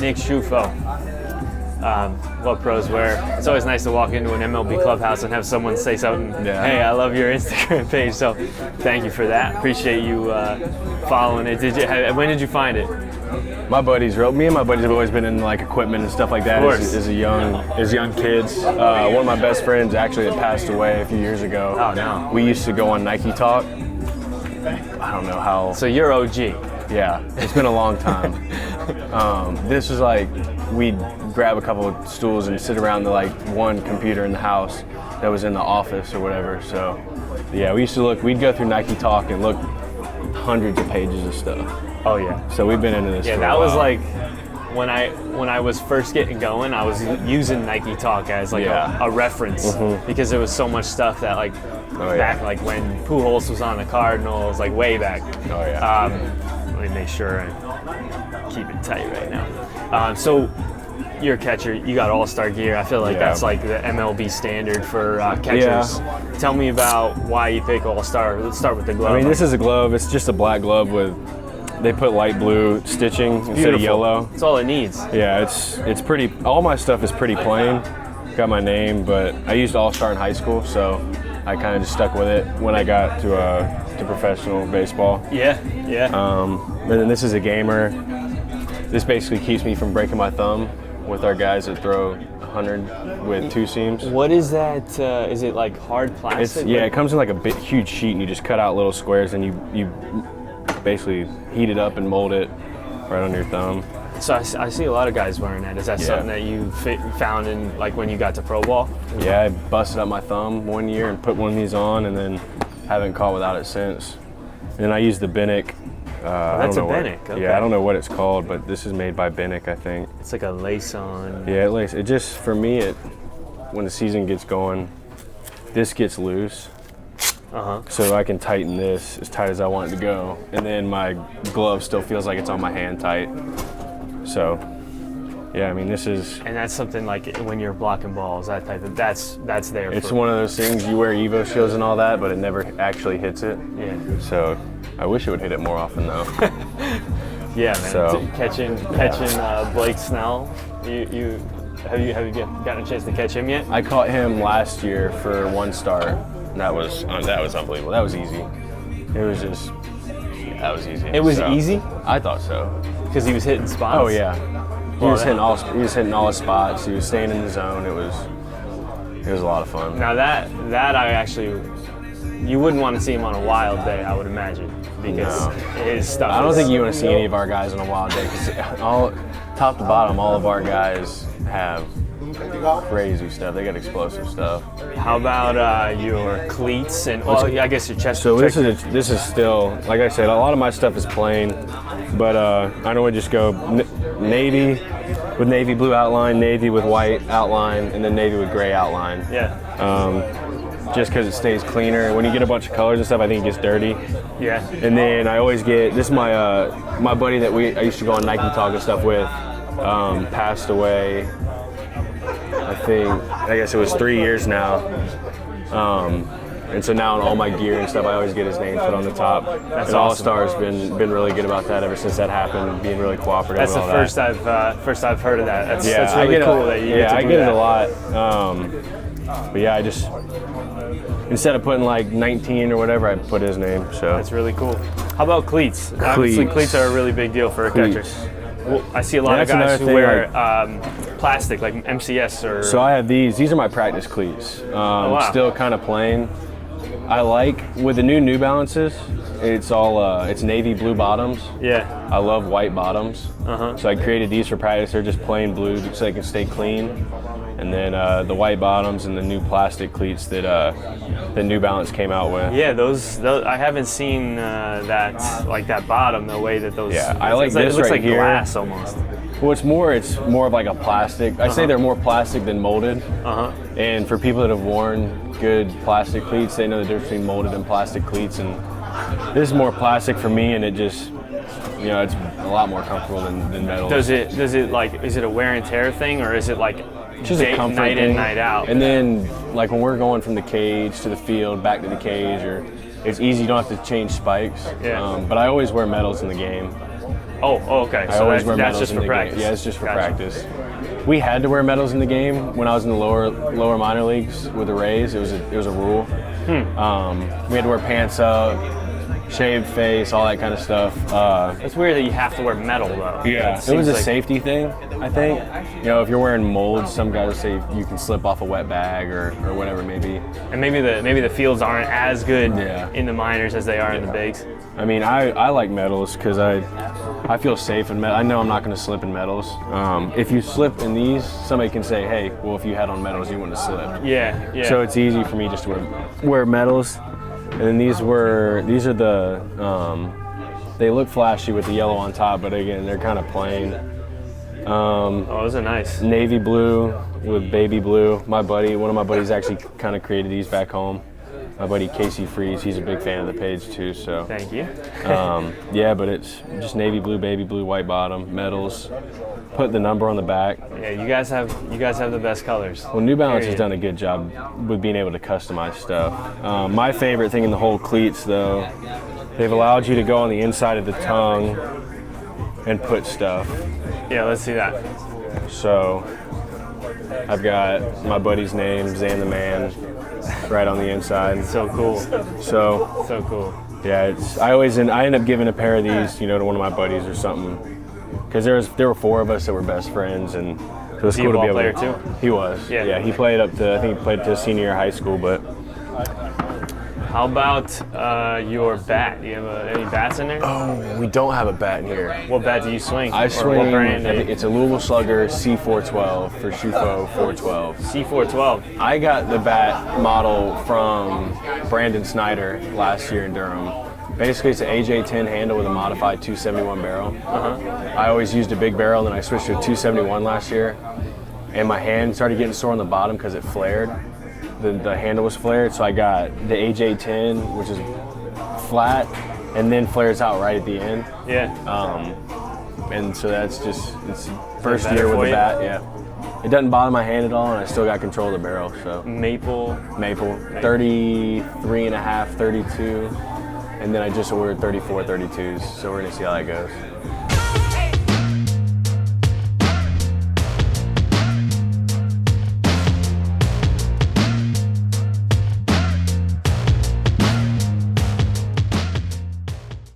Nick Ciuffo. What pros wear. It's always nice to walk into an MLB clubhouse and have someone say something. Yeah. Hey, I love your Instagram page. So, thank you for that. Appreciate you following it. When did you find it? Me and my buddies have always been in like equipment and stuff like that as young kids. One of my best friends actually had passed away a few years ago. Oh no. We used to go on Nike Talk. I don't know how. So you're OG. Yeah, it's been a long time. This was like, we'd grab a couple of stools and sit around the like one computer in the house that was in the office or whatever. So yeah, we'd go through Nike Talk and look hundreds of pages of stuff. Oh yeah. So we've been into this for a while. Yeah, that was like, when I was first getting going, I was using Nike Talk as like a reference because there was so much stuff that like back like when Pujols was on the Cardinals, like way back. Oh yeah. Let me make sure I keep it tight right now. So you're a catcher, you got all-star gear. I feel like that's like the MLB standard for catchers. Yeah. Tell me about why you pick all-star. Let's start with the glove. I mean, this is a glove. It's just a black glove with, they put light blue stitching instead of yellow. That's all it needs. Yeah, it's pretty, all my stuff is pretty plain. Got my name, but I used all-star in high school, so I kind of just stuck with it when I got to professional baseball. Yeah. And then this is a gamer. This basically keeps me from breaking my thumb with our guys that throw 100 with two seams. What is that? Is it like hard plastic? It comes in like a huge sheet, and you just cut out little squares, and you basically heat it up and mold it right on your thumb. So I see a lot of guys wearing that. Is that something that you found in like when you got to pro ball? Yeah, I busted up my thumb one year and put one of these on, and then haven't caught without it since. And then I use the Binnick. That's a Binnick. Okay. Yeah, I don't know what it's called, but this is made by Binnick, I think. It's like a lace on. Yeah, it just, for me, when the season gets going, this gets loose. So I can tighten this as tight as I want it to go, and then my glove still feels like it's on my hand tight. So, yeah, I mean, this is. And that's something like when you're blocking balls, that type of. That's there. It's one of those things, you wear Evo shields and all that, but it never actually hits it. Yeah. So I wish it would hit it more often though. Yeah, man. So, catching Blake Snell. Have you gotten a chance to catch him yet? I caught him last year for one start. That was unbelievable. That was easy. It was just. That was easy. It was easy? I thought so. Because he was hitting spots? Oh, yeah. He was hitting all his spots. He was staying in the zone. It was a lot of fun. Now that I actually, you wouldn't want to see him on a wild day, I would imagine, because his stuff. I don't think you want to see any of our guys on a wild day, because top to bottom, all of our guys have crazy stuff. They got explosive stuff. How about your cleats and I guess your chest? So this is still, like I said, a lot of my stuff is plain, but I normally just go navy with navy blue outline, navy with white outline, and then navy with gray outline. Yeah. Just because it stays cleaner. When you get a bunch of colors and stuff, I think it gets dirty. Yeah. And then I always get, this is my buddy that I used to go on Nike Talk and stuff with, passed away. I guess it was 3 years now. And so now on all my gear and stuff, I always get his name put on the top. That's and awesome. All-Star's been really good about that ever since that happened, being really cooperative. That's the first I've heard of that. That's really cool that you get to do that. I get it a lot. But yeah, I just, instead of putting like 19 or whatever, I put his name. So that's really cool. How about cleats? Obviously, cleats are a really big deal for a catcher. Well, I see a lot of guys who wear plastic, like MCS or. So I have these. These are my practice cleats. Still kind of plain. I like with the New Balances. It's all it's navy blue bottoms. Yeah. I love white bottoms. So I created these for practice. They're just plain blue, so they can stay clean. And then the white bottoms and the new plastic cleats that the New Balance came out with. Yeah, those I haven't seen that bottom the way that those. Yeah, I like this it looks right like here. Glass almost. Well, it's more of like a plastic. I say they're more plastic than molded. And for people that have worn good plastic cleats, they know the difference between molded and plastic cleats. And this is more plastic for me, and it just, it's a lot more comfortable than metal. Does it like, is it a wear and tear thing, or is it like just a comfort night thing. in, night out? And then like when we're going from the cage to the field, back to the cage, or it's easy, you don't have to change spikes. Yeah. But I always wear metals in the game. Oh, okay. I So always wear that's medals just in for the practice. game. Yeah, it's just for Gotcha. practice. We had to wear medals in the game when I was in the lower minor leagues with the Rays. It was a rule. We had to wear pants up, shaved face, all that kind of stuff. It's weird that you have to wear metal though. It was a safety thing, I think. You know, if you're wearing molds, some guys say you can slip off a wet bag or whatever it may be. And maybe the fields aren't as good Yeah. in the minors as they are in the bigs. I mean, I like medals because I feel safe in medals. I know I'm not going to slip in medals. If you slip in these, somebody can say, hey, well, if you had on medals, you wouldn't have slipped. Yeah. So it's easy for me just to wear medals. And then these are the, they look flashy with the yellow on top, but again, they're kind of plain. Oh, those are nice. Navy blue with baby blue. One of my buddies actually kind of created these back home. My buddy Casey Freeze, he's a big fan of the page too. So Thank you. yeah, but it's just navy blue, baby blue, white bottom, medals. Put the number on the back. Yeah, you guys have the best colors. Well, New Balance has Period. done a good job with being able to customize stuff. My favorite thing in the whole Cleats, though, they've allowed you to go on the inside of the tongue and put stuff. Yeah, let's see that. So I've got my buddy's name, Zan the Man, right on the inside. So cool. So Cool. yeah, I end up giving a pair of these, to one of my buddies or something, because there were 4 of us that were best friends, and it was he cool a to be ball able player to. too? He was. Yeah. Yeah, he played up to, I think he played to senior year of high school, but How about your bat? Do you have any bats in there? oh, we don't have a bat in here. What bat do you swing? I Or swing, what brand? I think it's a Louisville Slugger C412 for Ciuffo 412. C412. I got the bat model from Brandon Snyder last year in Durham. Basically, it's an AJ10 handle with a modified 271 barrel. I always used a big barrel, and then I switched to a 271 last year. And my hand started getting sore on the bottom because it flared. The handle was flared, so I got the AJ10, which is flat, and then flares out right at the end. Yeah. And so it's first better year with for the you? bat, yeah. It doesn't bother my hand at all, and I still got control of the barrel, so. Maple. 33 and a half, 32, and then I just ordered 34, 32s, so we're gonna see how that goes.